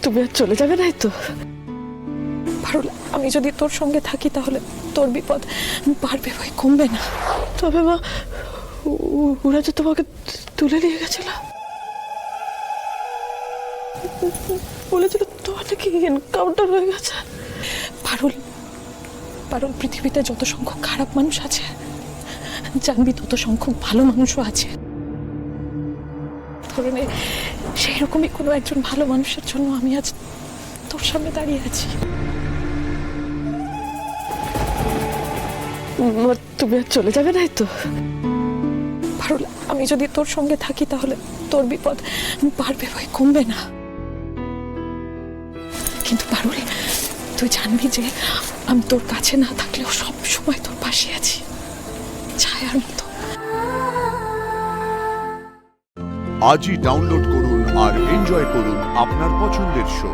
তুমি আর চলে যাবে নাই তো? পারুল, আমি যদি তোর সঙ্গে থাকি তাহলে তোর বিপদ বাড়বে, ভয় কমবে না। তবে মা, ওরা যে তোমাকে তুলে নিয়ে গেছিল, বলেছিল তোমার নাকি এনকাউন্টার হয়ে গেছে। পারুল, পারুল, পৃথিবীতে যত সংখ্যক খারাপ মানুষ আছে জানবি তত সংখ্যক ভালো মানুষও আছে। ধরে নে সেই রকমই কোনো একজন ভালো মানুষের জন্য আমি আজ তোর সামনে দাঁড়িয়ে আছি। তুমি আর চলে যাবে নাই তো? পারুল, আমি যদি তোর সঙ্গে থাকি তাহলে তোর বিপদ বাড়বে, ভয় কমবে না। কিন্তু পারুল, তুই জানবি যে আমি তোর কাছে না থাকলেও সব সময় তোর পাশে আছি, ছায়ার মতো। আজই ডাউনলোড করুন আর এনজয় করুন আপনার পছন্দের শো।